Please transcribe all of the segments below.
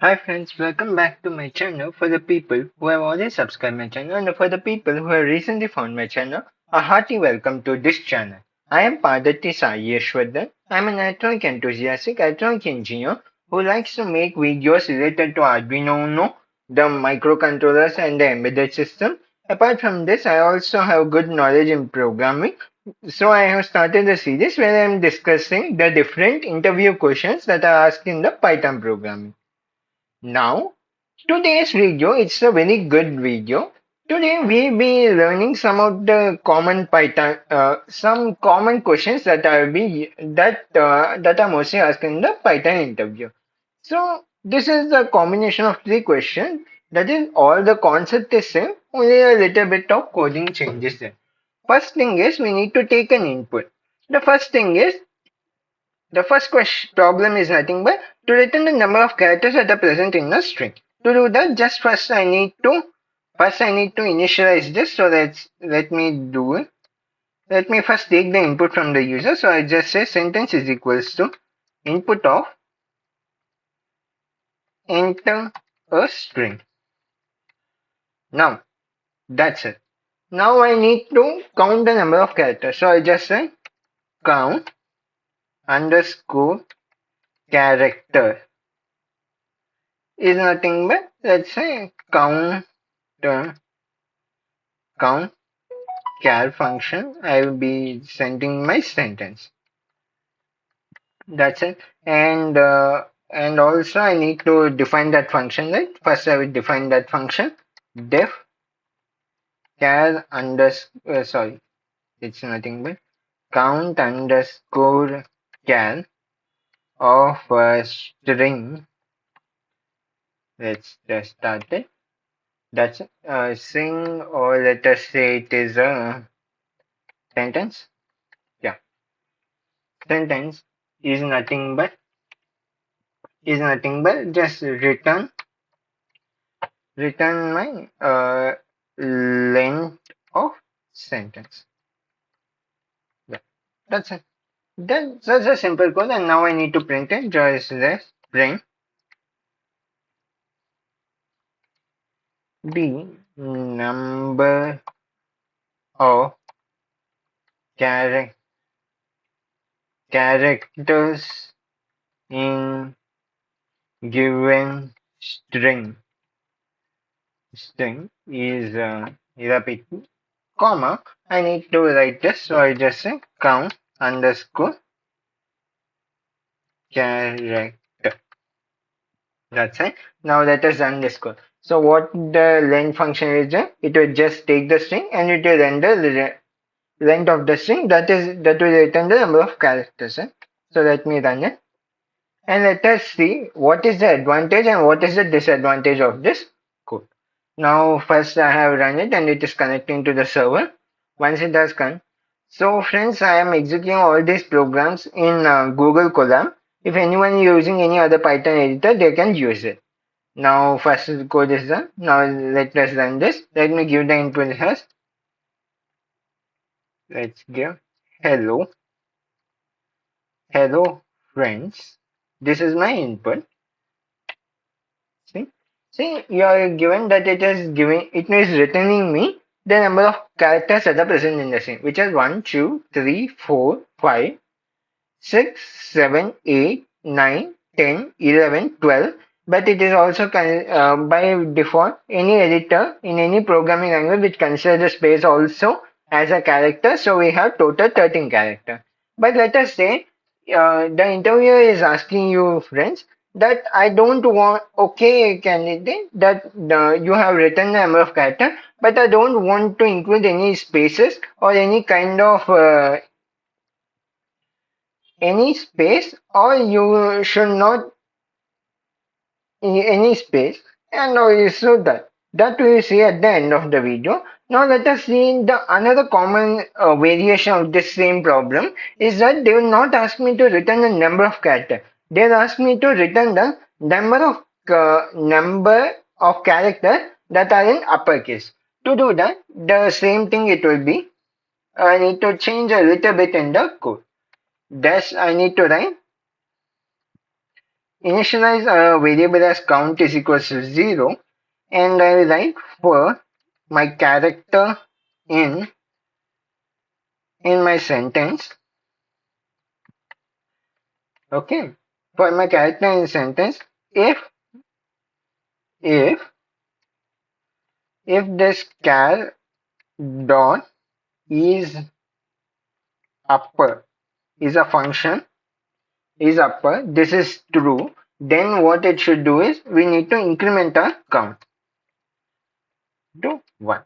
Hi friends, welcome back to my channel. For the people who have already subscribed my channel and for the people who have recently found my channel, a hearty welcome to this channel. I am Padharthi Yashwardhan. I am an electronic enthusiastic electronic engineer who likes to make videos related to Arduino Uno, the microcontrollers and the embedded system. Apart from this, I also have good knowledge in programming. So I have started a series where I am discussing the different interview questions that are asked in the Python programming. Now, today's video, it's a very good video. Today we'll be learning some of the common Python, some common questions that are mostly asked in the Python interview. So this is the combination of three questions. That is, all the concept is same, only a little bit of coding changes there. First thing is we need to take an input. The first thing is the first question problem is nothing but to return the number of characters that are present in a string. To do that, just first I need to initialize this. So let me do it. Let me first take the input from the user. So I just say sentence is equals to input of enter a string. Now that's it. Now I need to count the number of characters. So I just say count underscore character is nothing but let's say count char function. I will be sending my sentence. That's it. And also I need to define that function, right? First I will define that function. Def char underscore sorry, it's nothing but count underscore char of a string. Let's just start it. That's a string, or let us say it is a sentence. Yeah, sentence is nothing but just return my length of sentence. Yeah, that's it. That's a simple code, and now I need to print it. Just this print the number of char- characters in given string. String is repeat comma. I need to write this, so I just say count underscore character. That's it. Now let us run this code. So what the length function is doing, it will just take the string and it will render the length of the string that will return the number of characters. So let me run it. And let us see what is the advantage and what is the disadvantage of this code. Now first I have run it and it is connecting to the server. Once it has come. So friends, I am executing all these programs in Google Colab. If anyone is using any other Python editor, they can use it. Now first code is done. Now let us run this. Let me give the input as let's give hello. Hello friends. This is my input. See? See, you are given that it is returning me the number of characters that are present in the string, which is 1, 2, 3, 4, 5, 6, 7, 8, 9, 10, 11, 12. But it is also by default any editor in any programming language which considers the space also as a character. So we have total 13 characters. But let us say the interviewer is asking you, friends, that I don't want, okay, candidate, that you have written the number of characters, but I don't want to include any spaces or any space, or you should not in any space. And now you saw that we will see at the end of the video. Now let us see the another common variation of this same problem is that they will not ask me to return the number of characters. They will ask me to return the number of characters that are in uppercase. To do that, the same thing it will be. I need to change a little bit in the code. Thus, I need to write initialize a variable as count is equals to 0, and I will write for my character in my sentence. Okay, for my character in sentence, if if this char dot is upper, is a function, is upper, this is true, then what it should do is we need to increment our count to 1.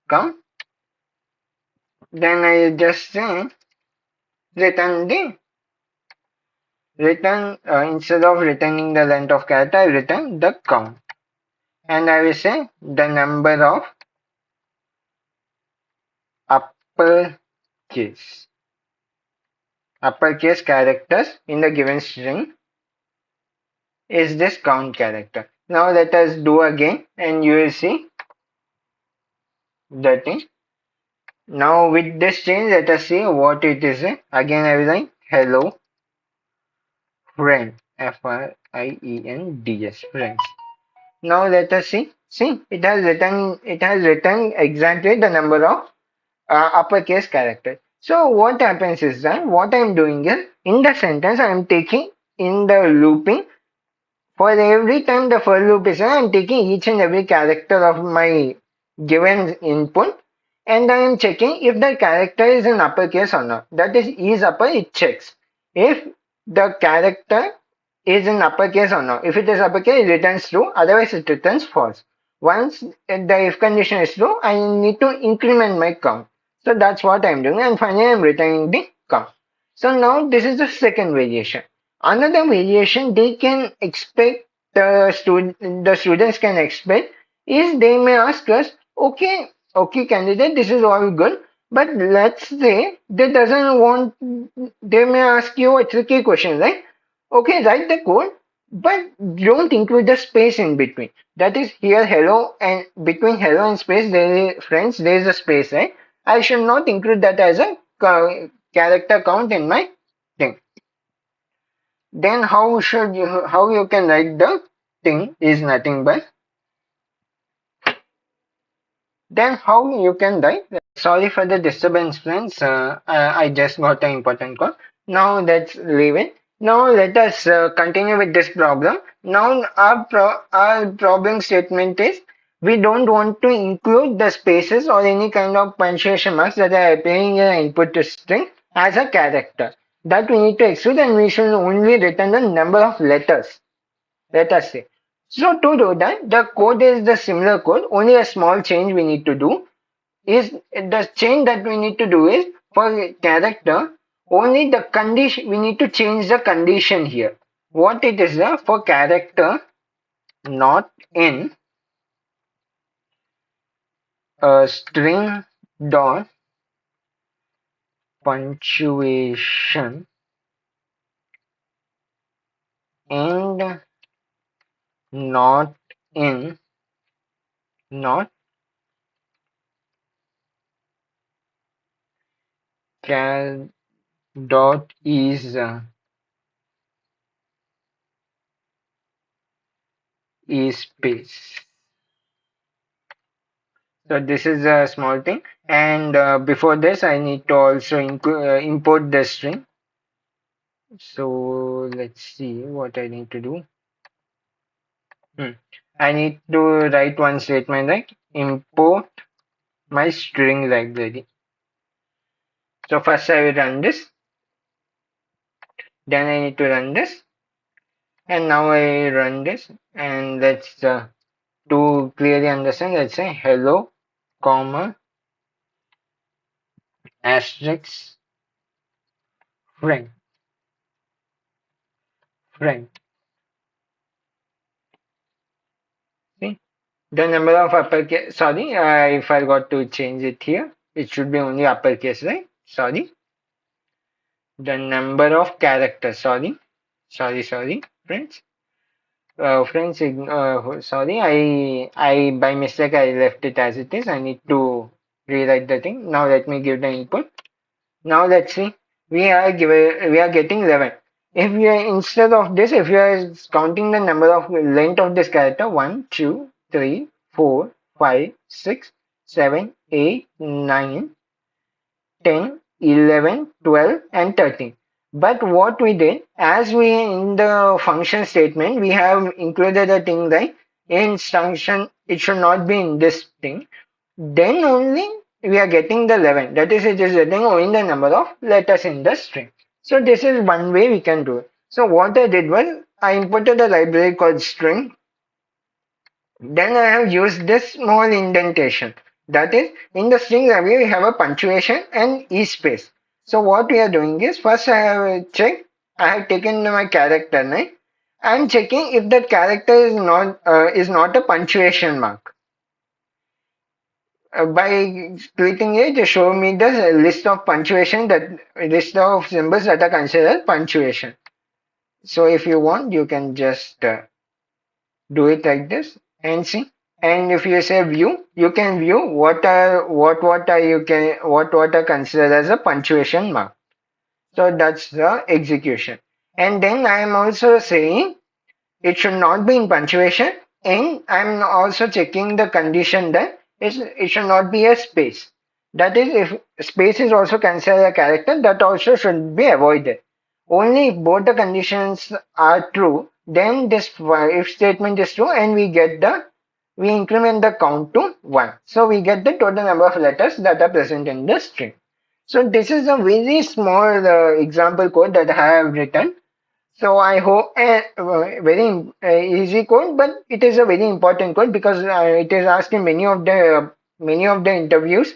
Count, then I just say return the instead of returning the length of character, I return the count, and I will say the number of uppercase uppercase characters in the given string is this count character. Now let us do again, and you will see the thing. Now with this change, let us see what it is. Again, I will write hello friend, friends, friends. Now let us see. See, it has written exactly the number of uppercase characters. So what happens is that what I am doing is in the sentence I am taking in the looping. For every time the for loop is run, I'm taking each and every character of my given input, and I am checking if the character is in uppercase or not. That is upper, it checks. If the character is in uppercase or not. If it is uppercase, it returns true, otherwise it returns false. Once the if condition is true, I need to increment my count. So that's what I'm doing, and finally I'm returning the count. So now this is the second variation. Another variation they can expect the students can expect is they may ask us, okay candidate, this is all good, but let's say they doesn't want, they may ask you a tricky question, right? Okay, write the code, but don't include the space in between. That is here hello, and between hello and space there is friends, there is a space, right? I should not include that as a character count in my thing. Then how you can write the thing is nothing but then how you can write. Sorry for the disturbance, friends. I just got an important call. Now let's leave it. Now let us continue with this problem. Now our problem statement is we don't want to include the spaces or any kind of punctuation marks that are appearing in an input to string as a character. That we need to exclude, and we should only return the number of letters. Let us say. So to do that, the code is the similar code, only a small change we need to do is the change that we need to do is for character, only the condition, we need to change the condition here. What it is for character not in a string dot punctuation and not in not char dot is space. So this is a small thing, and before this I need to also import the string. So let's see what I need to do. I need to write one statement, like import my string library. So first I will run this, then I need to run this, and now I run this, and let's to clearly understand, let's say hello, comma, asterisk, friend, friend. See the number of uppercase. Sorry, I forgot to change it here. It should be only uppercase, right? Sorry. The number of characters. Sorry, friends. Friends, sorry, I by mistake I left it as it is. I need to rewrite the thing. Now let me give the input. Now let's see. We are getting 11. If you are instead of this, if you are counting the number of length of this character, 1, 2, 3, 4, 5, 6, 7, 8, 9, 10, 11, 12, and 13. But what we did, as we in the function statement, we have included a thing like in function, it should not be in this thing. Then only we are getting the 11. That is, it is getting only the number of letters in the string. So this is one way we can do it. So what I did was I imported a library called string. Then I have used this small indentation. That is, in the string library, we have a punctuation and e space. So what we are doing is first I have checked, I have taken my character name. I am checking if that character is not a punctuation mark. By clicking it, it show me the list of punctuation that list of symbols that are considered punctuation. So if you want, you can just do it like this and see. And if you say view, you can view what are considered as a punctuation mark. So that's the execution. And then I am also saying it should not be in punctuation, and I'm also checking the condition that it should not be a space. That is, if space is also considered a character, that also should be avoided. Only if both the conditions are true, then this if statement is true, and we increment the count to 1. So we get the total number of letters that are present in the string. So this is a very small example code that I have written. So I hope very easy code, but it is a very important code because it is asked in many of the interviews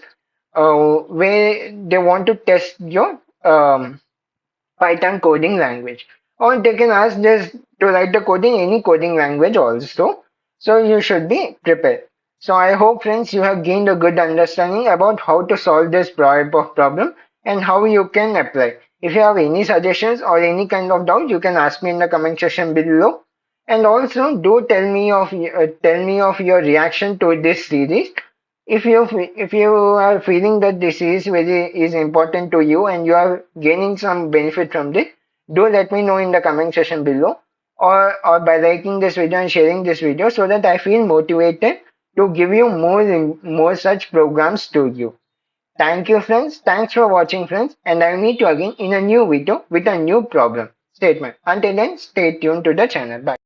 where they want to test your Python coding language, or they can ask this to write the code in any coding language also. So you should be prepared. So I hope friends you have gained a good understanding about how to solve this type of problem and how you can apply. If you have any suggestions or any kind of doubt, you can ask me in the comment section below. And also do tell me of your reaction to this series. If you are feeling that this is important to you and you are gaining some benefit from this, do let me know in the comment section below, or by liking this video and sharing this video so that I feel motivated to give you more such programs to you. Thank you friends. Thanks for watching friends, and I'll meet you again in a new video with a new problem statement. Until then, stay tuned to the channel. Bye.